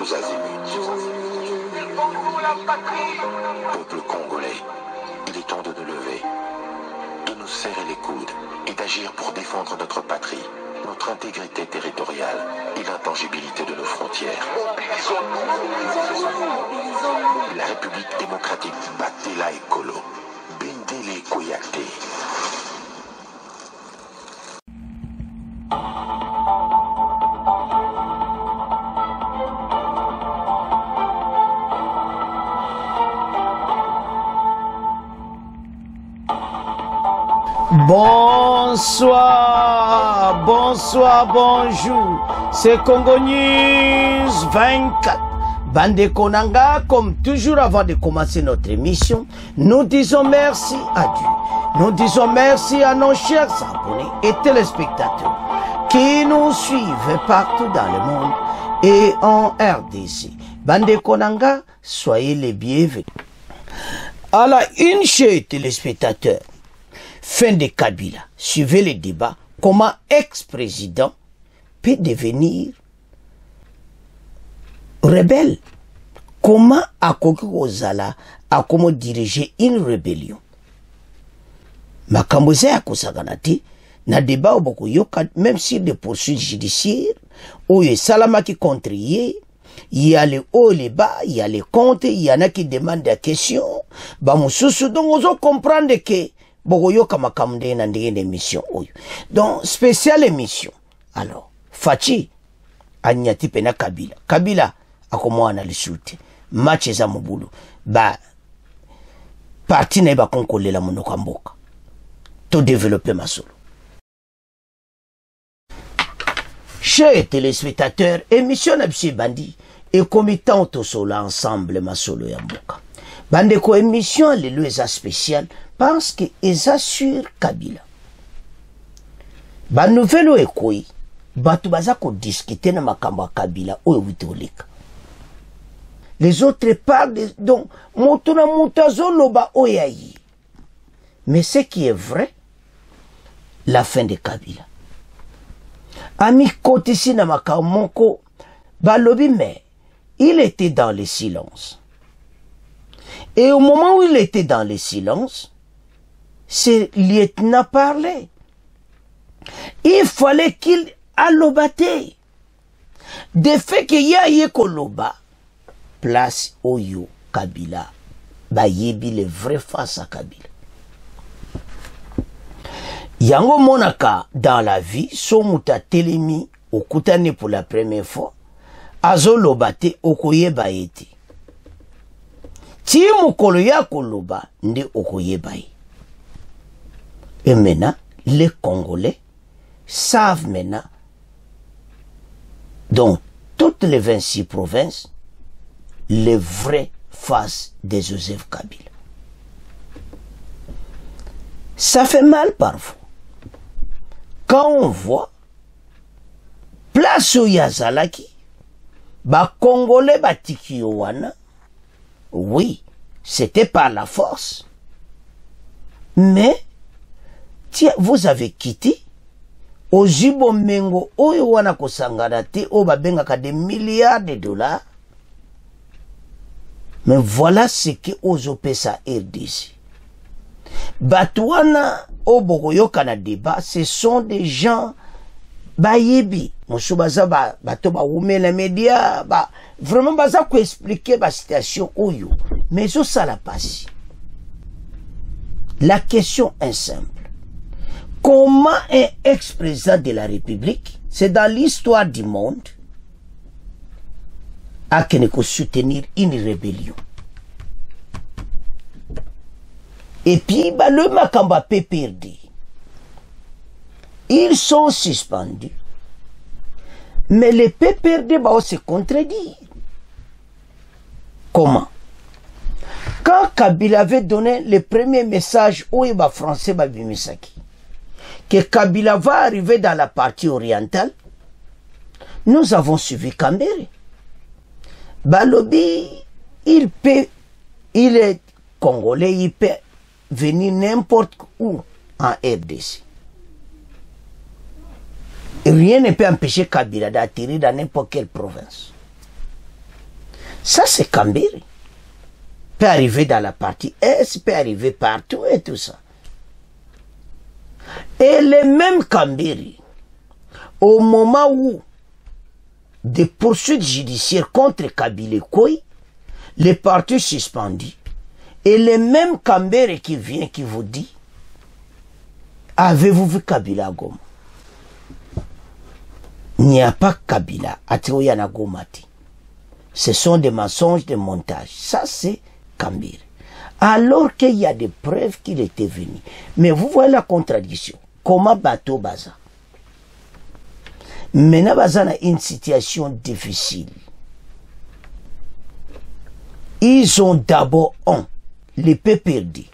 tous azimuts. Peuple congolais, il est temps de nous lever, de nous serrer les coudes et d'agir pour défendre notre patrie, notre intégrité territoriale et l'intangibilité de nos frontières. La République démocratique Batela Ekolo, Bendele Koyate. Bonsoir, bonsoir, bonjour. C'est Congo News 24. Bande Konanga, comme toujours avant de commencer notre émission, nous disons merci à Dieu. Nous disons merci à nos chers abonnés et téléspectateurs qui nous suivent partout dans le monde et en RDC. Bande Konanga, soyez les bienvenus. À la une, chers téléspectateurs, fin de Kabila. Suivez le débat. Comment ex-président peut devenir rebelle? Comment Akoki Ozala a comment diriger une rébellion? Makamboze ya kosaganati na débat oboko yoka même si des poursuites judiciaires ou y salamaki contre y a les hauts les bas, il y a les comptes, il y en a qui demandent des questions. Ba mususu donc ozo comprendre que bogoyoka makamde na ndenge émission oyo. Donc spéciale émission. Alors Fachi anyati pena Kabila. Kabila akomwana lisute. Match za mobulu. Ba parti na ba konkolela monoko mboka. To développer ma solo. Chers téléspectateurs, émission na bisi bandi et comitant to solo ensemble ma solo ya mboka. Bande ko émission les lois spéciales parce que ils assurent Kabila. Ba nouvelle ekoi batu baza ko discuter na makambo Kabila oyo witoleka. Les autres parlent de, donc motona mutazo loba oyayi. Mais ce qui est vrai, la fin de Kabila. Ami Kotisi na makamoko balobi mais il était dans le silence. Et au moment où il était dans le silence, ce lieutenant parlait. Il fallait qu'il allobate. De fait qu'il y a yekoloba, place Oyo Kabila, ba yebi le vrai face à Kabila. Yango monaka dans la vie, somuta telemi okutane pour la première fois, azo lobate okoyeba ete. Ti mukolo ya koloba nde okoyeba. Et maintenant, les Congolais savent maintenant, dans toutes les 26 provinces, les vraies faces de Joseph Kabila. Ça fait mal parfois. Quand on voit place où Yazalaki, ba Congolais batiki wana, oui, c'était par la force. Mais, tiens, vous avez quitté Ojibo Mengo, oyo wana kosanganate, o babengaka des milliards de dollars. Mais voilà ce que Ozope sa RDC. Batouana Obogoyo kana débat, ce sont des gens bayebi. Monsieur baza bato ba oume les médias, vraiment baza ko expliquer la situation oyo. Mais ça la passe. La question est simple. Comment un ex-président de la République, c'est dans l'histoire du monde, a qu'une soutenir une rébellion? Et puis, le Makamba PPRD, ils sont suspendus. Mais les PPRD vont se contredire. Comment? Quand Kabila avait donné le premier message au Iba français Babimisaki, que Kabila va arriver dans la partie orientale, nous avons suivi Kambere. Balobi, il est congolais, il peut venir n'importe où en RDC. Rien ne peut empêcher Kabila d'atterrir dans n'importe quelle province. Ça, c'est Kambiri. Peut arriver dans la partie Est, peut arriver partout et tout ça. Et les mêmes Kambiri, au moment où des poursuites judiciaires contre Kabila Koy, les partis suspendus, et les mêmes Kambiri qui vient, qui vous dit, avez-vous vu Kabila à Goma? Il n'y a pas Kabila à Tioyana Gomati. Ce sont des mensonges, des montages. Ça, c'est Kambiri. Alors qu'il y a des preuves qu'il était venu. Mais vous voyez la contradiction. Comment bateau Baza? Maintenant, Baza a une situation difficile. Ils ont d'abord, les PPRD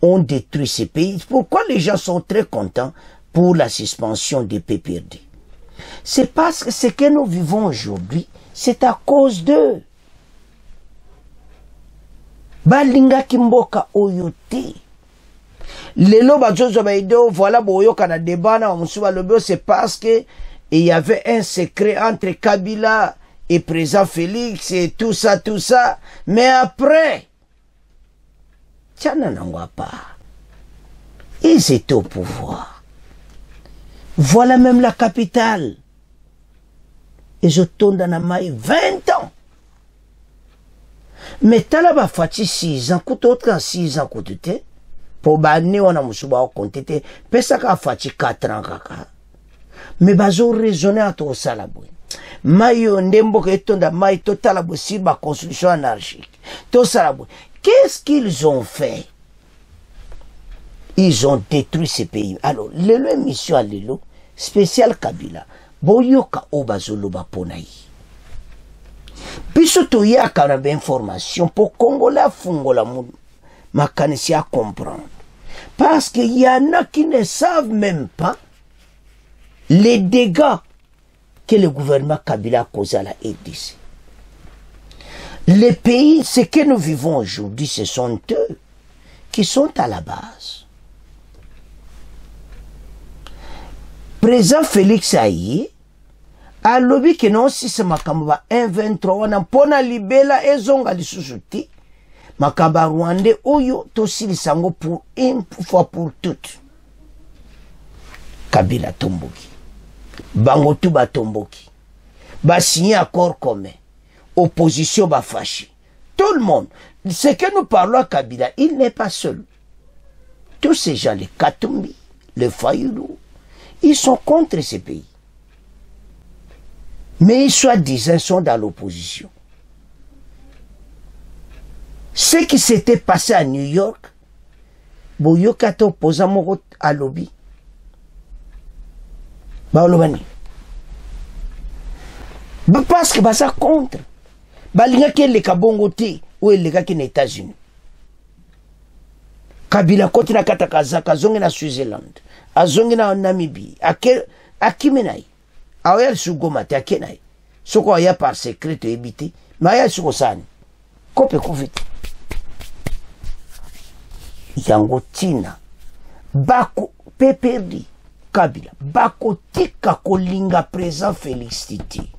ont détruit ces pays. Pourquoi les gens sont très contents pour la suspension des PPRD? C'est parce que ce que nous vivons aujourd'hui, c'est à cause d'eux. Balinga kimboka oyote. Lelo bajozo baido, voilà boyo kana debana wa musuba lobio, c'est parce que il y avait un secret entre Kabila et président Félix et tout ça. Mais après, tiana n'engwa pas. Ils étaient au pouvoir. Voilà même la capitale. Et je tourne dans la maille 20 ans. Mais talaba fati 6 ans, coûte autre 6 ans coûte. Pour bani on a musuba au compte. Pesa ka fati 4 ans kaka. Mais bazo raisonner à tout ça la boue. Mayo ndembo ke tonda maille total la si ba construction anarchique. Tout ça la boue. Qu'est-ce qu'ils ont fait? Ils ont détruit ces pays. Alors, l'émission mission à l'élo, spécial Kabila, boyoka obazolo baponai. Bisoto ya kanabe information pour Congolais fungola makanisi à comprendre. Parce qu'il y en a qui ne savent même pas les dégâts que le gouvernement Kabila a causé à la RDC. Les pays, ce que nous vivons aujourd'hui, ce sont eux qui sont à la base. Président Félix Aïe a lobby que non si c'est makamba 1-23 na pona libela ezonga lisusuti makamba rwandais oyo tosili sango pour une fois pour toutes. Kabila tomboki, bango tout ba tomboki, ba signé accord commun, opposition ba fâché, tout le monde. Ce que nous parlons à Kabila, il n'est pas seul. Tous ces gens, les Katumbi, les Fayoulou, ils sont contre ces pays. Mais ils soi-disant sont dans l'opposition. Ce qui s'était passé à New York, Boyoka est opposé à lobby. Parce que ça contre. Balinga qui est le Kabongote ou le gars qui est aux États-Unis. Kabila kote na katakazaka azonge na Switzerland, azonge na Namibie, akimenai. Awel sugoma te akenai. Soko aya par secret to ebiti, maya suko sani. Kope kuviti. Yango tina. Bako peperdi Kabila. Bako tika kolinga président Félix Titi.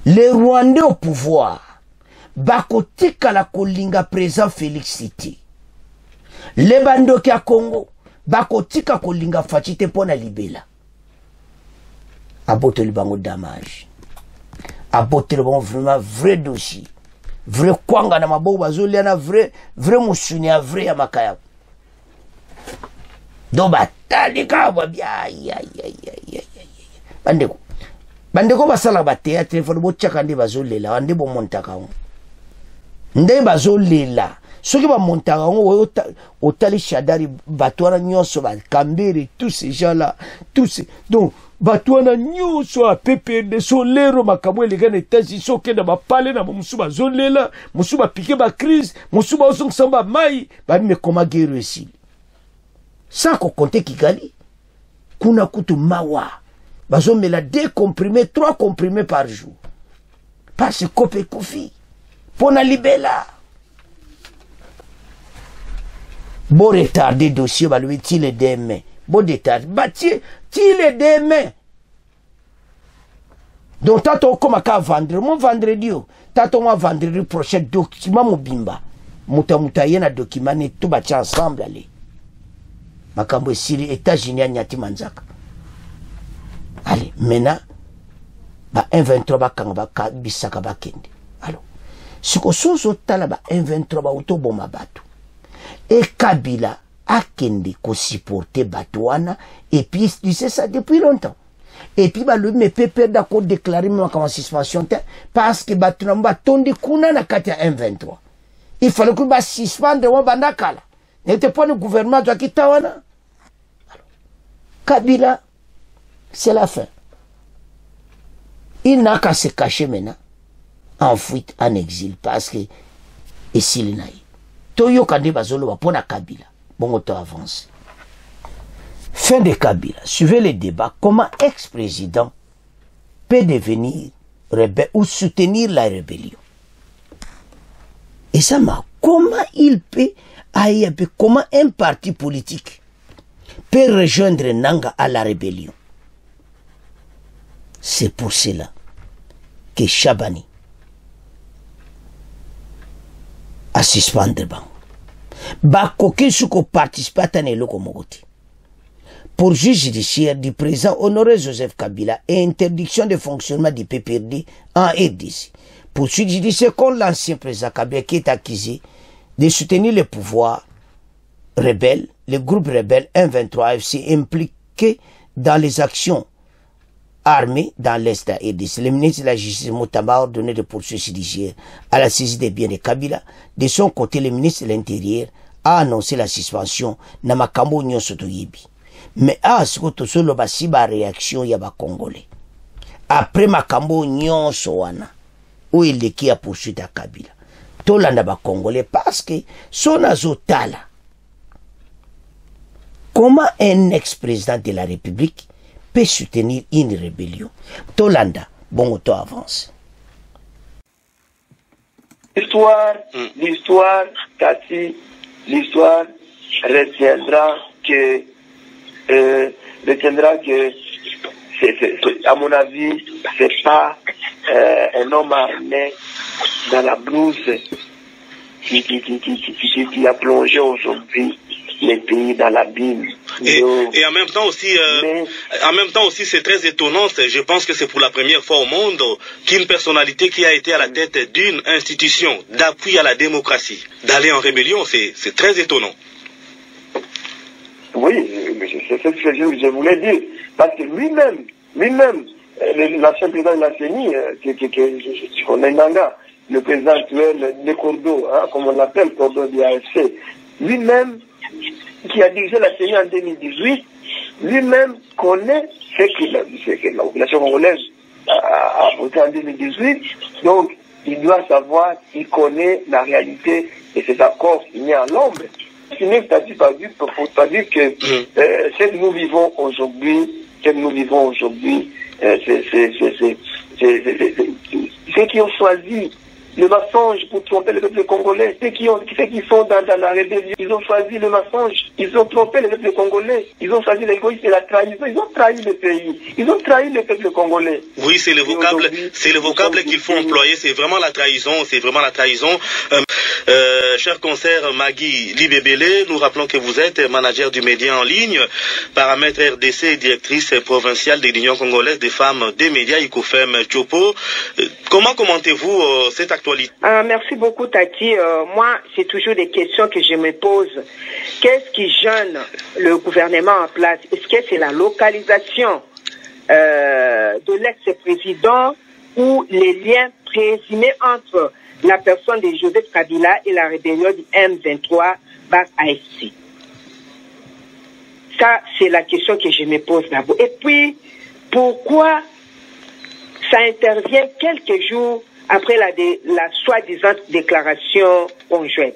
Les Rwandais au pouvoir. Bako tika la kolinga président Félix Titi. Les bandoki à Congo, bakotika kolinga fachite pona libela. Abote le bango damage. Abote le bango vraiment vrai dossier. Vrai kwanga na mabo bazoli na vrai musuni a vrai ya makaya. Do batali ka wa bia ya. Bandeko basala ba théâtre fo bo tchaka ndi bazolela, ndi bo montaka. Ndi bazolela. Ceux qui vont monter au Tali Shadari, Batouana Nyonso, Kambiri, tous ces gens-là, tous ces. Donc, Batouana Nyonso, PPD, Solero, Makamwe, les gars, les États-Unis, sont qui n'ont pas parlé, Moussouba Zolela, Moussouba piqué ma crise, Moussouba Osong Samba Maï, mais comment guérir ici? Ça, qu'on compte Kigali, Kuna Kutu Mawa, Bazon me la 2 comprimés, 3 comprimés par jour. Parce que Kopé Kofi, Pona Libela. Bon retardé dossier, bah lui tire les deux mains. Bon retardé, bah tire les deux mains. Donc, tato comme à vendre, mon vendredi, tato moi vendredi prochain document mobimba. Muta yena document ne tout bâti ensemble allez. Makambo siri États-Unis à nyati manzaka. Allez, maintenant, ba 1-23 ba kanga ba bisaka ba kende. Alors, si ko sozo tala ba 1-23 ba auto boma bato. Et Kabila a kende ko supporter batouana et puis il sait ça depuis longtemps. Et puis bah lui me peut d'accord déclarer moi comme suspension parce que batuna tondi kuna na kati ya 1-23. Il fallait que bah suspendre wa bandakala. N'était pas le gouvernement de Kitawana. Kabila c'est la fin. Il n'a qu'à se cacher maintenant en fuite en exil parce que ici il n'a. Toyo kande bazolo wa pona Kabila. Bon auto avance. Fin de Kabila. Suivez le débat. Comment ex-président peut devenir rebelle ou soutenir la rébellion? Et ça m'a. Comment il peut comment un parti politique peut rejoindre Nanga à la rébellion? C'est pour cela que Chabani a suspendu Bang. Bakoke suko participe à Taneloko Mogoti. Pour juge judiciaire du président Honoré Joseph Kabila et interdiction de fonctionnement du PPRD en RDC. Poursuite judiciaire contre l'ancien président Kabila qui est accusé de soutenir le pouvoir rebelle, le groupe rebelle 1-23 FC impliqué dans les actions armées dans l'Est de la RDC. Le ministre de la Justice Moutamba a ordonné de poursuite judiciaire à la saisie des biens de Kabila. De son côté, le ministre de l'Intérieur a annoncé la suspension de Makambo Nyon Sotoyebi. Mais ce que tout le basi ba réaction ya ba Congolais. Après Makambo Nyon Sowana, où il est qui a poursuivi à Kabila. Tout le ba Congolais parce que son azotala. Comment un ex-président de la République peut soutenir une rébellion? Tolanda, bon auto avance. L'histoire, Tati, l'histoire retiendra que à mon avis, c'est pas un homme armé dans la blouse qui a plongé aujourd'hui les pays dans l'abîme. Et en même temps aussi, c'est très étonnant. Je pense que c'est pour la première fois au monde qu'une personnalité qui a été à la tête d'une institution d'appui à la démocratie d'aller en rébellion, c'est très étonnant. Oui, c'est ce que je voulais dire. Parce que lui-même, l'ancien président de la CENI, on est Nanga, le président actuel de Cordo, comme on l'appelle, Cordo de l'AFC, lui-même, qui a dirigé la CENI en 2018, lui-même connaît ce que la population congolaise a voté en 2018. Donc, il doit savoir, il connaît la réalité de ces accords signés à l'ombre. Finir, c'est-à-dire que ce que nous vivons aujourd'hui, ceux qui ont choisi le mensonge pour tromper le peuple congolais, ceux qui sont dans la rébellion, ils ont choisi le mensonge, ils ont trompé le peuple congolais, ils ont choisi l'égoïsme et la trahison, ils ont trahi le pays, ils ont trahi le peuple congolais. Oui, c'est le vocable qu'il faut employer, c'est vraiment la trahison, cher concert Magui Libébélé, nous rappelons que vous êtes manager du média en ligne, paramètre RDC et directrice provinciale de l'Union congolaise des femmes des médias, ICOFEM Chopo. Comment commentez-vous cette actualité? Merci beaucoup Tati. Moi, c'est toujours des questions que je me pose. Qu'est-ce qui gêne le gouvernement en place? Est-ce que c'est la localisation de l'ex-président ou les liens présumés entre la personne de Joseph Kabila et la rébellion du M23 par AFC? Ça, c'est la question que je me pose d'abord. Et puis, pourquoi ça intervient quelques jours après la soi-disant déclaration conjointe?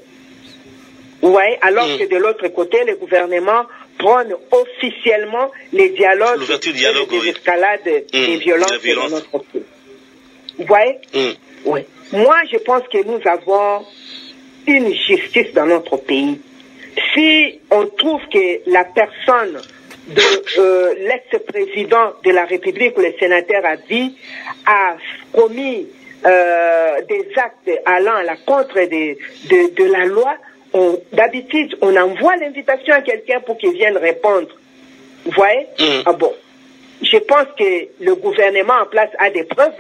Ouais, alors que de l'autre côté, le gouvernement prône officiellement les dialogues et les escalades des violences dans notre pays. Vous voyez? Oui. Moi, je pense que nous avons une justice dans notre pays. Si on trouve que la personne de l'ex-président de la République, le sénateur Avi, a commis des actes allant à la contre de la loi, d'habitude, on envoie l'invitation à quelqu'un pour qu'il vienne répondre. Vous voyez? Ah bon. Je pense que le gouvernement en place a des preuves,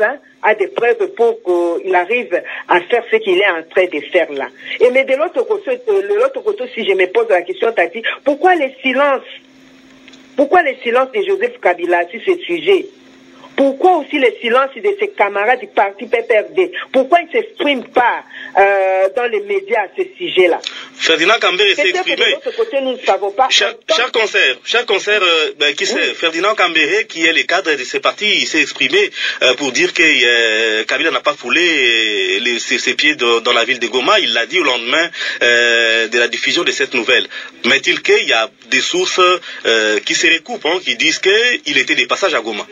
a des preuves pour qu'il arrive à faire ce qu'il est en train de faire là. Et mais de l'autre côté, si je me pose la question, Tati, pourquoi les silences de Joseph Kabila sur ce sujet? Pourquoi aussi le silence de ses camarades du parti PPRD? Pourquoi ils ne s'expriment pas dans les médias à ce sujet-là? Ferdinand Kambere s'est exprimé. De l'autre côté, nous ne savons pas. Chaque concert, Ferdinand Kambere, qui est le cadre de ce parti, il s'est exprimé pour dire que Kabila n'a pas foulé ses pieds dans la ville de Goma. Il l'a dit au lendemain de la diffusion de cette nouvelle. Mais il y a des sources qui se recoupent, qui disent qu'il était des passages à Goma.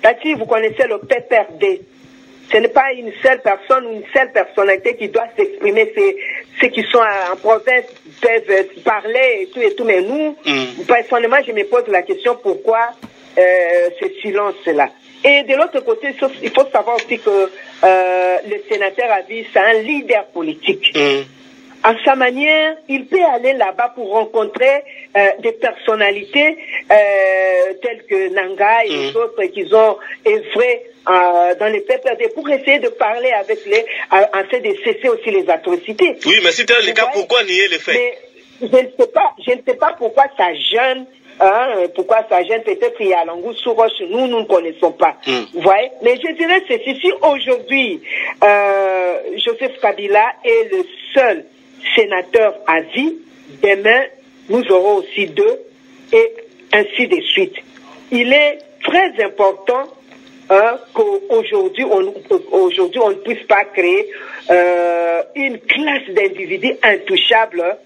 Tati, vous connaissez le PPRD. Ce n'est pas une seule personne ou une seule personnalité qui doit s'exprimer. Ceux qui sont en province peuvent parler et tout. Mais nous, personnellement, je me pose la question pourquoi ce silence-là. Et de l'autre côté, il faut savoir aussi que le sénateur Avi, c'est un leader politique. À sa manière, il peut aller là-bas pour rencontrer des personnalités telles que Nanga et les autres qui ont œuvré dans les PPRD pour essayer de parler avec afin de cesser aussi les atrocités. Oui, mais si tel est le cas, pourquoi nier les faits? Mais je ne sais pas pourquoi ça jeûne. Peut-être il y a Langou sous roche, nous ne connaissons pas. Vous voyez? Mais je dirais ceci, si aujourd'hui Joseph Kabila est le seul sénateur à vie, demain nous aurons aussi deux et ainsi de suite. Il est très important qu'aujourd'hui on ne puisse pas créer une classe d'individus intouchables,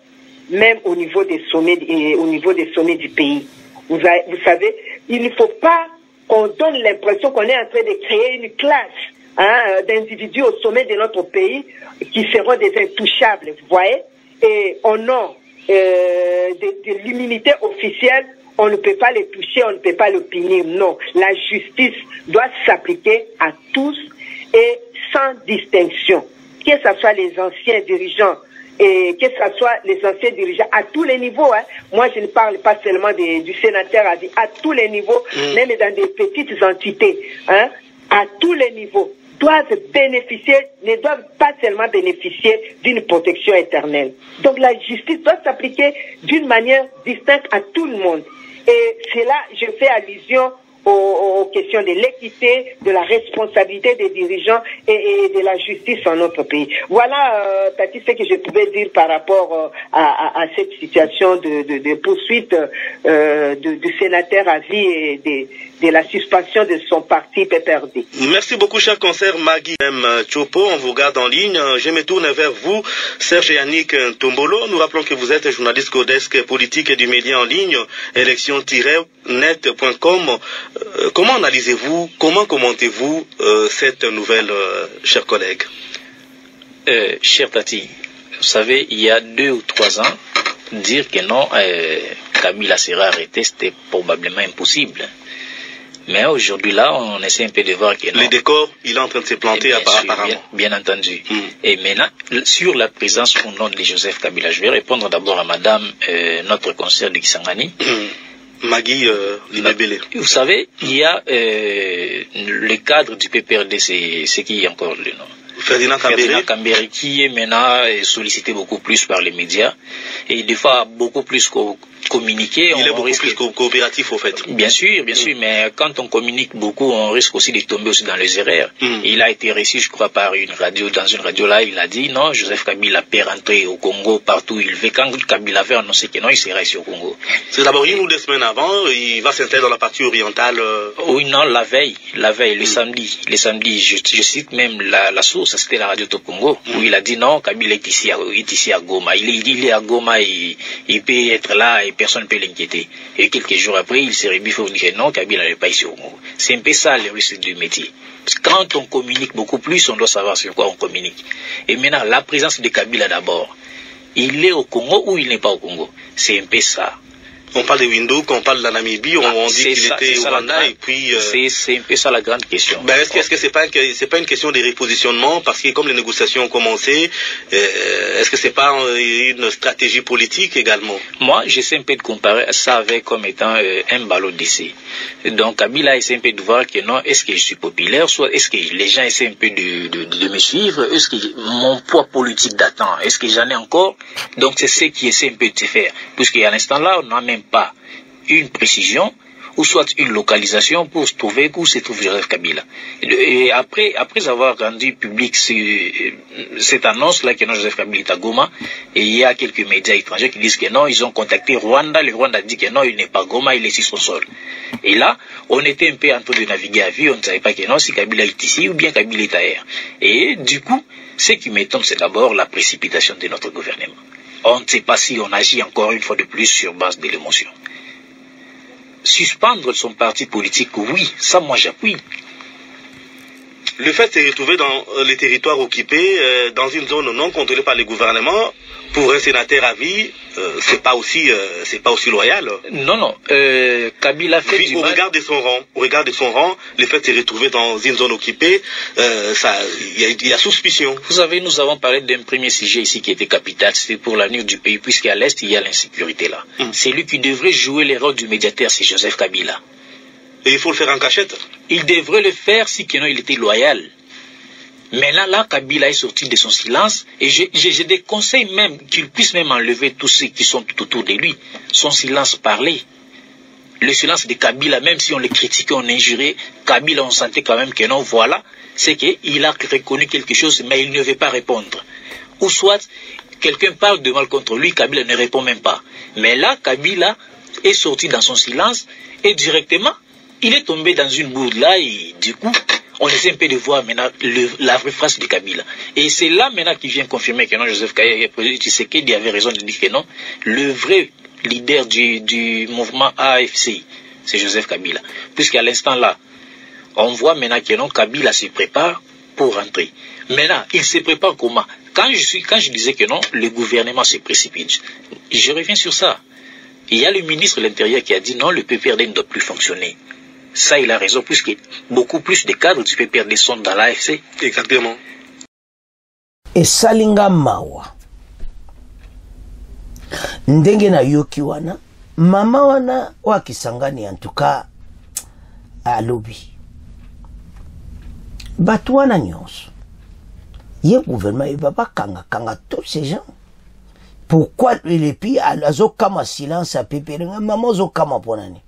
même au niveau des sommets du pays. Vous savez, il ne faut pas qu'on donne l'impression qu'on est en train de créer une classe d'individus au sommet de notre pays qui seront des intouchables, vous voyez, et au nom de l'immunité officielle, on ne peut pas les toucher, on ne peut pas les punir. Non, la justice doit s'appliquer à tous et sans distinction, que ce soit les anciens dirigeants et que ce soit les anciens dirigeants à tous les niveaux. Moi, je ne parle pas seulement du sénateur à tous les niveaux, même dans des petites entités, à tous les niveaux. Ne doivent pas seulement bénéficier d'une protection éternelle. Donc la justice doit s'appliquer d'une manière distincte à tout le monde. Et c'est là, je fais allusion aux questions de l'équité, de la responsabilité des dirigeants et de la justice en notre pays. Voilà, Tati, ce que je pouvais dire par rapport à cette situation de poursuite du sénateur à vie et de la suspension de son parti PPRD. Merci beaucoup, cher concert Magui Chopo. On vous garde en ligne. Je me tourne vers vous, Serge Yannick Tombolo. Nous rappelons que vous êtes journaliste codesk politique et du média en ligne, élection-net.com. Comment analysez-vous, comment commentez-vous cette nouvelle, chers collègues? Cher Tati, vous savez, il y a 2 ou 3 ans, dire que non, Kabila sera arrêté, c'était probablement impossible. Mais aujourd'hui, là, on essaie un peu de voir que non. Le décor, il est en train de se planter apparemment. Bien entendu. Et maintenant, sur la présence ou non de Joseph Kabila, je vais répondre d'abord à madame, notre conseillère de Kisangani. Magui Libébélé. Vous savez, il y a le cadre du PPRD, c'est qui est encore le nom? Ferdinand Kambere, qui est maintenant sollicité beaucoup plus par les médias et des fois beaucoup plus communiquer. Il est beaucoup plus coopératif au fait. Bien sûr, mais quand on communique beaucoup, on risque aussi de tomber aussi dans les erreurs. Il a été reçu, je crois, par une radio, dans une radio là, il a dit non, Joseph Kabila peut rentrer au Congo partout où il veut. Quand Kabila avait annoncé que non, il serait ici au Congo. C'est d'abord 1 ou 2 semaines avant, il va s'installer dans la partie orientale. Oui, non, la veille, le samedi, je cite même la source, c'était la radio Top Congo, où il a dit non, Kabila est ici à Goma. Il est à Goma, il peut être là et personne ne peut l'inquiéter. Et quelques jours après, il s'est rebiffé, il dit non, Kabila n'est pas ici au Congo. C'est un peu ça le risque du métier. Parce que quand on communique beaucoup plus, on doit savoir sur quoi on communique. Et maintenant, la présence de Kabila d'abord. il est au Congo ou il n'est pas au Congo. C'est un peu ça. On parle de Windhoek, on parle de la Namibie, on dit qu'il était au Rwanda et puis... C'est un peu ça la grande question. Ben, est-ce que c'est pas une question de repositionnement parce que comme les négociations ont commencé, est-ce que c'est pas une stratégie politique également? Moi, j'essaie un peu de comparer ça avec comme étant un ballot d'essai. Donc Kabila essaie un peu de voir que non, est-ce que je suis populaire, soit est-ce que les gens essaient un peu de me suivre, est-ce que mon poids politique d'attend, est-ce que j'en ai encore? Donc c'est ce qui essaie un peu de se faire. Puisqu'à l'instant là, on n'a même pas une précision ou soit une localisation pour se trouver où se trouve Joseph Kabila. Et après avoir rendu public cette annonce-là que non, Joseph Kabila est à Goma, et il y a quelques médias étrangers qui disent que non, ils ont contacté Rwanda, le Rwanda dit que non, il n'est pas à Goma, il est sur son sol. Et là, on était un peu en train de naviguer à vue, on ne savait pas que non, si Kabila est ici ou bien Kabila est ailleurs. Et du coup, ce qui m'étonne, c'est d'abord la précipitation de notre gouvernement. On ne sait pas si on agit encore une fois de plus sur base de l'émotion. Suspendre son parti politique, oui, ça moi j'appuie. Le fait de se retrouver dans les territoires occupés, dans une zone non contrôlée par le gouvernement, pour un sénateur à vie, c'est pas aussi loyal. Non, Kabila fait puis, du au mal. regard de son rang, le fait de se retrouver dans une zone occupée, il y a suspicion. Vous savez, nous avons parlé d'un premier sujet ici qui était capital, c'était pour l'avenir du pays, puisqu'à l'Est, il y a l'insécurité là. C'est lui qui devrait jouer le rôle du médiateur, c'est Joseph Kabila. Et il faut le faire en cachette. Il devrait le faire si il était loyal. Maintenant, là, Kabila est sorti de son silence et je déconseille même qu'il puisse même enlever tous ceux qui sont tout autour de lui. Son silence parlait. Le silence de Kabila, même si on le critiquait, on injurait, Kabila, on sentait quand même que non, voilà, c'est qu'il a reconnu quelque chose, mais il ne veut pas répondre. Ou soit, quelqu'un parle de mal contre lui, Kabila ne répond même pas. Mais là, Kabila est sorti dans son silence et directement, il est tombé dans une bourde là et du coup, on essaie un peu de voir maintenant la vraie phrase de Kabila. Et c'est là maintenant qu'il vient confirmer que non, Joseph Tshisekedi avait raison de dire que non, le vrai leader du mouvement AFC, c'est Joseph Kabila. Puisqu'à l'instant là, on voit maintenant que non, Kabila se prépare pour rentrer. Maintenant, il se prépare comment? Quand je disais que non, le gouvernement se précipite, je reviens sur ça. Il y a le ministre de l'Intérieur qui a dit non, le PPRD ne doit plus fonctionner. Ça, il a raison, puisque beaucoup plus de cadres du PPRD sont dans l'AFC. Exactement. Et salinga mawa. Ndenge na yoki wana. Mama wana wakisangani en tout cas à lobby. Batu wana nyonso. Ye gouvernement il va pas kanga tous ces gens. Pourquoi les pays azo kama silence à PPRD? Maman zo kama ponani.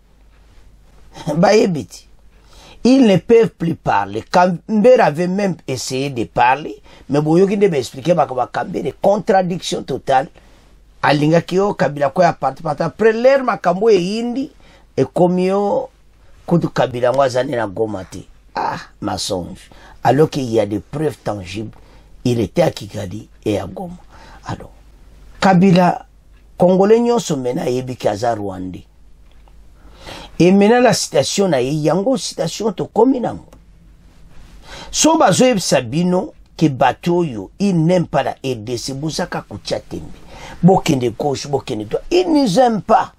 Ils ne peuvent plus parler. Kamber avait même essayé de parler, mais Boyoki ne m'expliquer Kamber de contradiction totale. Alinga kio Kabila kwa pata après l'air makambo e indi et comme yo kutu Kabila mwazane na Gomate. Ah, mensonge. Alors qu'il y a des preuves tangibles, il était à Kigali et à Goma. Alors, Kabila Congolais nyonso mena yebi kaza Rwandais. Et maintenant la citation na yango citation to kominango. So bazoe sabino ke batoyo il n'aime pas la RDC bosaka kuchatembe. Bokende gauche, bokende droite, ils ne nous aiment pas.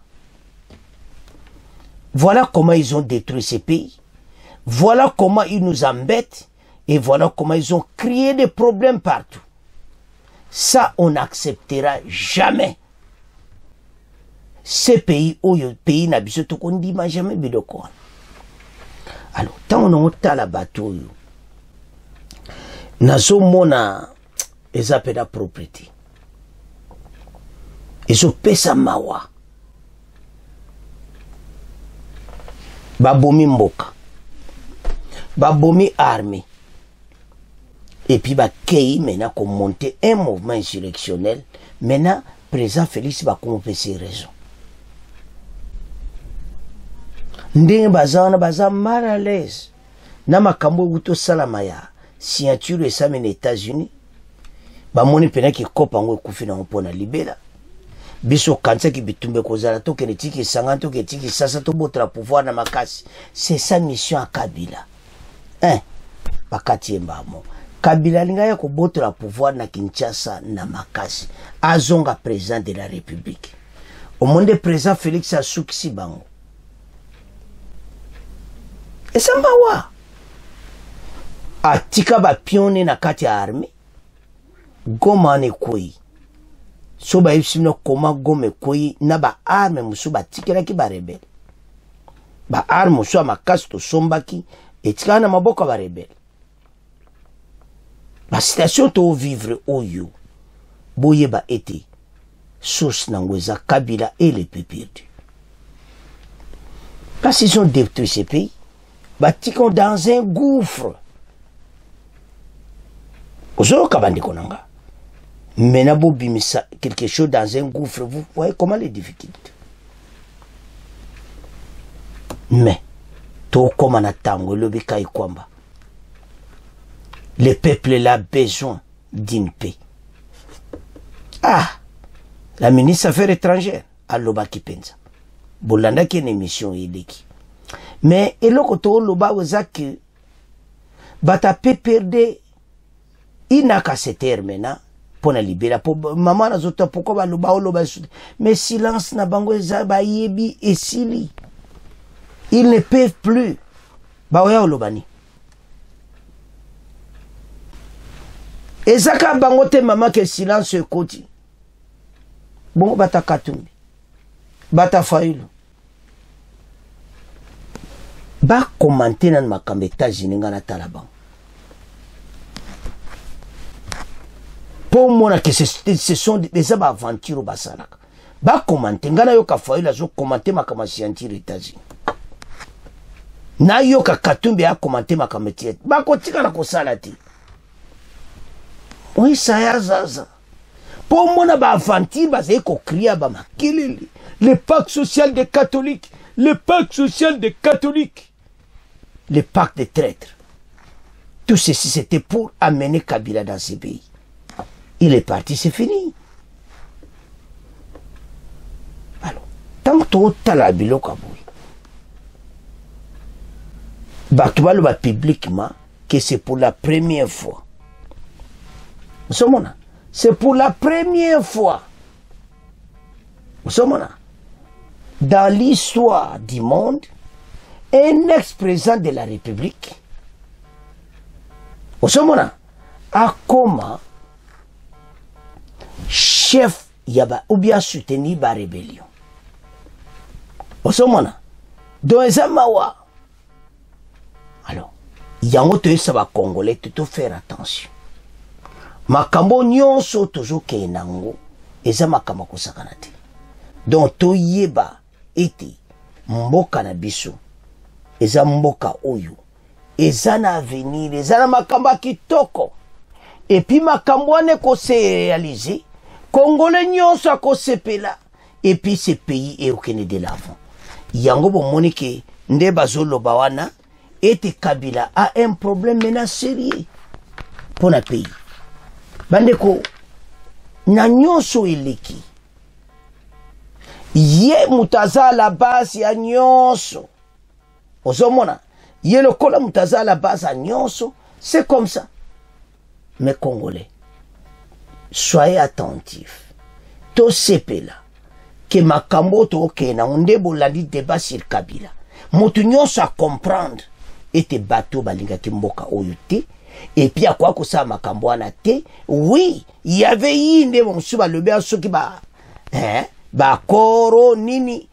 Voilà comment ils ont détruit ces pays. Voilà comment ils nous embêtent et voilà comment ils ont créé des problèmes partout. Ça on n'acceptera jamais. Ces pays où le pays n'a besoin de qu'on dit jamais biloko. Alors tant on a la bateau nazo mona ezapeda propriété. Ezo pesa mawa. Babomi mboka. Babomi armée. Et puis ba kei maintenant qu'on monter un mouvement insurrectionnel. Maintenant président Félix va commencer ses raisons. Ndenge baza mal à l'aise. Na makambo uto salamaya signature esame na États-Unis. Ba moni pena ki kopa ngo kufi na mpona libela. Biso kansa ki bitumbe kozala to kenetiki sanganto ke tiki sasa to botra pouvoir na makasi. C'est sa mission à Kabila. Bakati mbamo. Kabila linga ya kobotola pouvoir na Kinshasa na makasi azonga président de la République au monde président Félix asukisi bango esamba wa atika ba pione na kati ya armée Goma ne koi so ba yipsino koma Goma koi na ba arme musu ba tikela ki ba rebelle ba arme musu makasi to sombaki etika na maboka ba rebelle. La situation to vivre oyo boyeba été source nangweza Kabila et les peuple. Parce qu'ils ont détruit ces pays, batikon dans un gouffre. Ozo kabandi konanga. Menabo bimisa quelque chose dans un gouffre, vous voyez comment les difficultés. Mais to koma na tango lobika ikwamba. Le peuple a besoin d'une paix. Ah, la ministre des Affaires étrangères, Aloba Kipenza. Bolanda qui est une émission iliki. Mais, et l'autre, Loba Ozaki, bata pe perde, inaka se termina, pour la libérer. Maman n'a zota, pourquoi Loba Oloba, mais silence na bango zaba yebi et sili. Ils ne peuvent plus. Baoya Olobani. Ezaka bangote maman que silence koti. Bon bata katumbi. Bata failu. Ba commenter nan makambe États-Unis ngana talaban. Pour moi que ce sont des aventures basalaka. Ba commenter ngana yoka failu azo commenter makama scientifique États-Unis. Na yoka katumbi a commenter makama tiet. Ba kotika na kosala ti. Oui, ça y a ça. Pour moi, on a aventure, c'est qu'on crie à Bama. Le pacte social des catholiques. Le pacte social des catholiques. Le pacte des traîtres. Tout ceci, c'était pour amener Kabila dans ces pays. Il est parti, c'est fini. Alors, tant que tu as la bilo kaboui, tu vas le voir publiquement que c'est pour la première fois. C'est pour la première fois dans l'histoire du monde, un ex-président de la République a comme chef ou bien soutenu la rébellion. Dans les Amawa. Alors, il y a un Congolais, tu dois faire attention. Makambo nyonso tozo ke nango eza makambo kosakana te. Donc toyeba ete mboka na biso eza mboka oyo eza na avenir, eza na makambo kitoko. Et puis makambo ane ko se réaliser, Congolais nyonso akosepela et puis ce pays est au kene de l'avant. Yango bomoni ke nde bazoloba wana ete Kabila a un problème maintenant sérieux pour le pays. Bandeko, na nyonso eleki. Ye mutaza la base ya nyonso. Ozomona, ye lokola mutaza la base ya nyonso, c'est comme ça. Mes Congolais, soyez attentifs. To sepela, que makambo to okena, onde bolandi débat sur Kabila. Motu nyonso a comprendre, ete bato balinga kimboka oyute. Et puis à quoi que ça makambo ana te, oui, il y avait inde mon suba le bien ceux qui ba koro nini,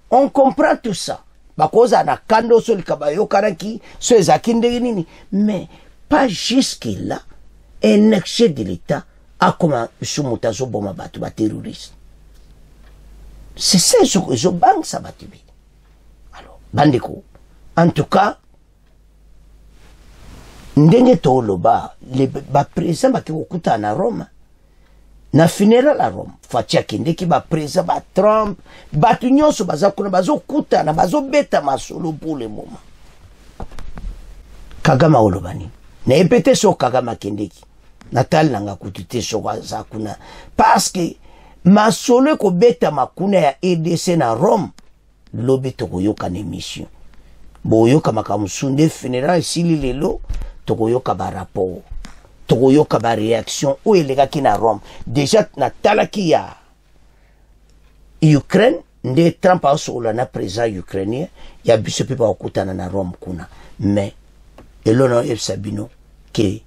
on comprend tout ça. Ba koza na kando so likabayo karaki, so ezakinde nini, mais pas jusque là un excès de l'État a comme sumutazo boma batu ba terroriste. C'est ça ce que je banque ça batubi. Alors, bandeko, en tout cas ndenge toloba le ba président ba kikuta na Rome na funéral à Rome fatia kende ki ba président ba Trump ba nyonso bazakuna bazokuta na bazobeta masolo pour le moment. Kagama olobani na epete so Kagama kendeki natal nanga kutute so zakuna parce que masolo ko beta makuna ya EDC na Rome lobi to koyoka na émission boyoka makamusunde funéral sili lelo tokoyoka ba rapport tokoyoka ba réaction oyo elekaki na Rome. Déjà natalaki ya Ukraine nde Trump aosokola na président ukrainien ya biso mpe bakokutana na Rome kuna. Mais elona oyebisa bino ke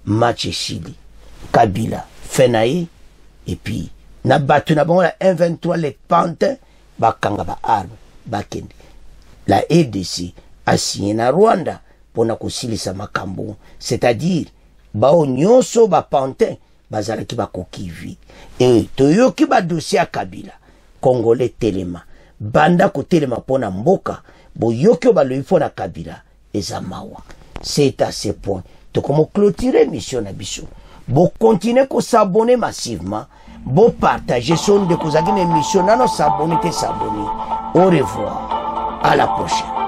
match esili Kabila fe na ye et puis na bato na bango la M23 les pantins bakanga ba arme bakende. La RDC a signé na Rwanda pona kosilisa makambo, c'est-à-dire bao nyonso ba pantin bazalaki bakoki vi. Et toyoki ba dossier Kabila Congolais telema banda ko telema pona mboka boyoki ba loifo na Kabila ezamawa. C'est à ce point to comme clôturer mission na biso. Bo continuer ko s'abonner massivement, bo partager son de kozaki na mission nano s'abonner te s'abonner. Au revoir, à la prochaine.